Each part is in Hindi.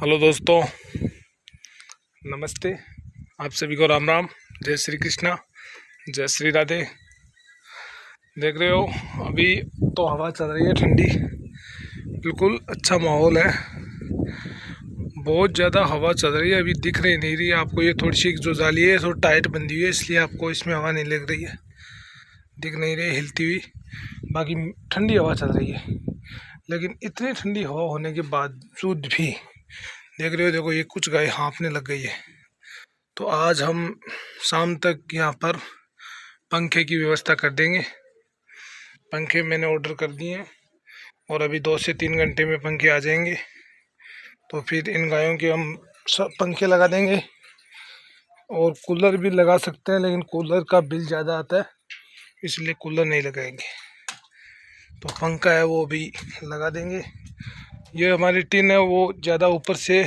हेलो दोस्तों, नमस्ते। आप सभी को राम राम, जय श्री कृष्णा, जय श्री राधे। देख रहे हो अभी तो हवा चल रही है ठंडी, बिल्कुल अच्छा माहौल है। बहुत ज़्यादा हवा चल रही है, अभी दिख नहीं रही है आपको। ये थोड़ी सी जो जाली है थोड़ी टाइट बंधी हुई है, इसलिए आपको इसमें हवा नहीं लग रही है, दिख नहीं रही हिलती हुई। बाकी ठंडी हवा चल रही है, लेकिन इतनी ठंडी हवा होने के बावजूद भी देख रहे हो, देखो ये कुछ गाय हाँफने लग गई है। तो आज हम शाम तक यहाँ पर पंखे की व्यवस्था कर देंगे। पंखे मैंने ऑर्डर कर दिए हैं और अभी 2 से 3 घंटे में पंखे आ जाएंगे। तो फिर इन गायों के हम सब पंखे लगा देंगे और कूलर भी लगा सकते हैं, लेकिन कूलर का बिल ज़्यादा आता है, इसलिए कूलर नहीं लगाएंगे। तो पंखा है वो भी लगा देंगे। ये हमारी टीन है वो ज़्यादा ऊपर से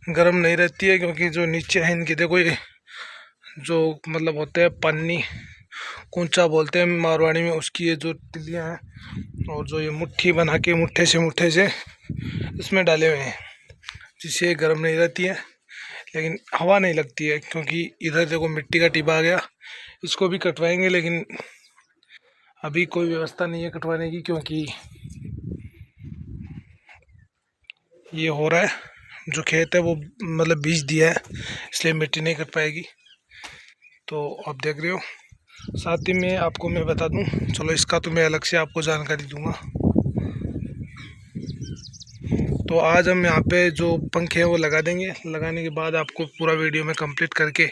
गर्म नहीं रहती है, क्योंकि जो नीचे है इनकी देखो, ये जो मतलब होते हैं पन्नी, कूंचा बोलते हैं मारवाड़ी में, उसकी ये जो तिलियाँ हैं और जो ये मुट्ठी बना के मुट्ठे से इसमें डाले हुए हैं, जिससे गर्म नहीं रहती है, लेकिन हवा नहीं लगती है। क्योंकि इधर देखो मिट्टी का टिब्बा आ गया, इसको भी कटवाएंगे, लेकिन अभी कोई व्यवस्था नहीं है कटवाने की, क्योंकि ये हो रहा है, जो खेत है वो मतलब बीज दिया है, इसलिए मिट्टी नहीं कट पाएगी। तो आप देख रहे हो। साथ ही में आपको मैं बता दूं, चलो इसका तो मैं अलग से आपको जानकारी दूंगा। तो आज हम यहाँ पे जो पंखे हैं वो लगा देंगे, लगाने के बाद आपको पूरा वीडियो में कंप्लीट करके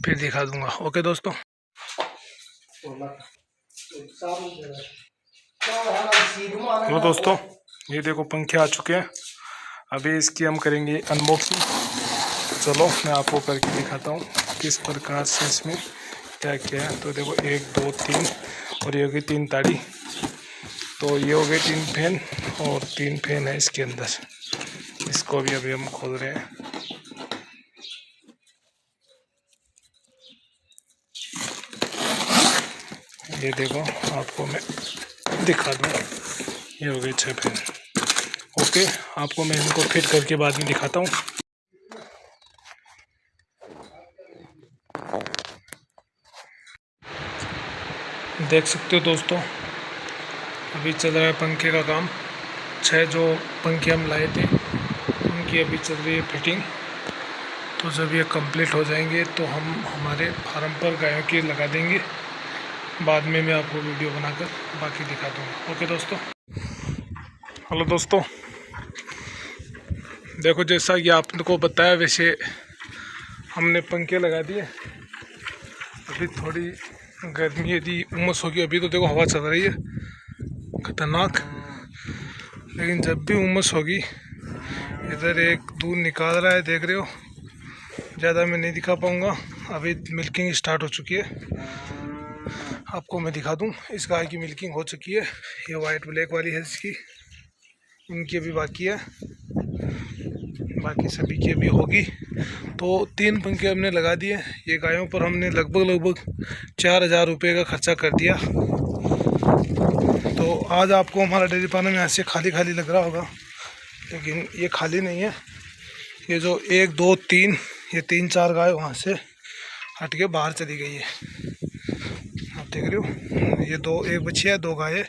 फिर दिखा दूंगा। ओके दोस्तों। हेलो दोस्तों, ये देखो पंखे आ चुके हैं, अभी इसकी हम करेंगे अनबॉक्सिंग। चलो मैं आपको करके दिखाता हूँ किस प्रकार से इसमें क्या क्या है। तो देखो 1 2 3 और ये हो गई 3 ताड़ी। तो ये हो गए 3 फैन और 3 फैन है इसके अंदर। इसको भी अभी हम खोल रहे हैं। ये देखो आपको मैं दिखा दूँ, ये हो गए 6 फैन। ओके, आपको मैं इनको फिट करके बाद में दिखाता हूँ। देख सकते हो दोस्तों, अभी चल रहा है पंखे का काम। 6 जो पंखे हम लाए थे उनकी अभी चल रही है फिटिंग। तो जब ये कंप्लीट हो जाएंगे तो हम हमारे फार्म पर गायों के लगा देंगे। बाद में मैं आपको वीडियो बनाकर बाकी दिखा दूँगा। ओके दोस्तों। हेलो दोस्तों, देखो जैसा कि आपको बताया वैसे हमने पंखे लगा दिए। अभी थोड़ी गर्मी यदि उमस होगी, अभी तो देखो हवा चल रही है खतरनाक, लेकिन जब भी उमस होगी, इधर एक दूध निकाल रहा है देख रहे हो, ज़्यादा मैं नहीं दिखा पाऊँगा। अभी मिल्किंग स्टार्ट हो चुकी है, आपको मैं दिखा दूँ। इस गाय की मिल्किंग हो चुकी है, ये वाइट ब्लैक वाली है इसकी, इनकी अभी बाकी है, बाकी सभी की अभी होगी। तो 3 पंखे हमने लगा दिए। ये गायों पर हमने लगभग 4000 रुपये का खर्चा कर दिया। तो आज आपको हमारा डेयरी फार्म में ऐसे खाली खाली लग रहा होगा, लेकिन ये खाली नहीं है। ये जो 1 2 3 ये 3 4 गाय वहाँ से हट के बाहर चली गई है, आप देख रहे हो। ये 2 एक बच्ची है, 2 गाय,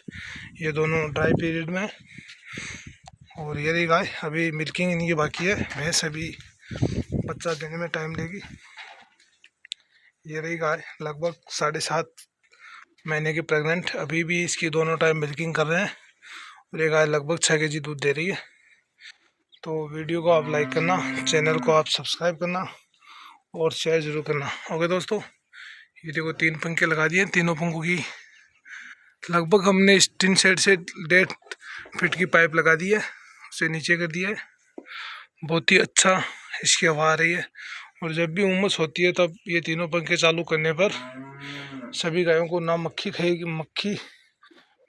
ये दोनों ड्राई पीरियड में है। और ये रही गाय, अभी मिल्किंग इनकी बाकी है। भैंस अभी बच्चा देने में टाइम लेगी। ये रही गाय, लगभग 7.5 महीने की प्रेग्नेंट, अभी भी इसकी दोनों टाइम मिल्किंग कर रहे हैं। और ये गाय लगभग 6 केजी दूध दे रही है। तो वीडियो को आप लाइक करना, चैनल को आप सब्सक्राइब करना और शेयर ज़रूर करना। ओके दोस्तों, ये देखो 3 पंखे लगा दिए। तीनों पंखों की लगभग हमने इस टिन सेट से 1.5 फीट की पाइप लगा दी है, उसे नीचे कर दिया है। बहुत ही अच्छा इसकी हवा आ रही है। और जब भी उमस होती है तब ये तीनों पंखे चालू करने पर सभी गायों को ना मक्खी खाएगी, मक्खी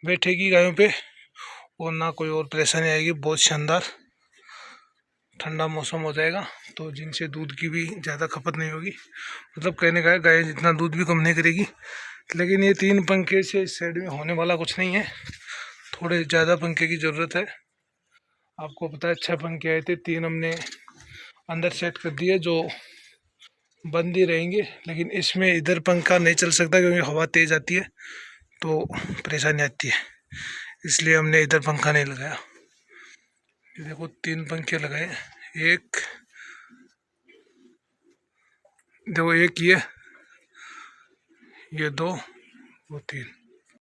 बैठेगी गायों पे, और ना कोई और परेशानी आएगी। बहुत शानदार ठंडा मौसम हो जाएगा, तो जिनसे दूध की भी ज़्यादा खपत नहीं होगी। मतलब कहने का है गाय जितना दूध भी कम नहीं करेगी। लेकिन ये 3 पंखे से इस साइड में होने वाला कुछ नहीं है, थोड़े ज़्यादा पंखे की ज़रूरत है। आपको पता है 6 पंखे आए थे, 3 हमने अंदर सेट कर दिए जो बंद ही रहेंगे, लेकिन इसमें इधर पंखा नहीं चल सकता क्योंकि हवा तेज़ आती है तो परेशानी आती है, इसलिए हमने इधर पंखा नहीं लगाया। ये देखो 3 पंखे लगाए, एक देखो, एक ये 2 वो 3।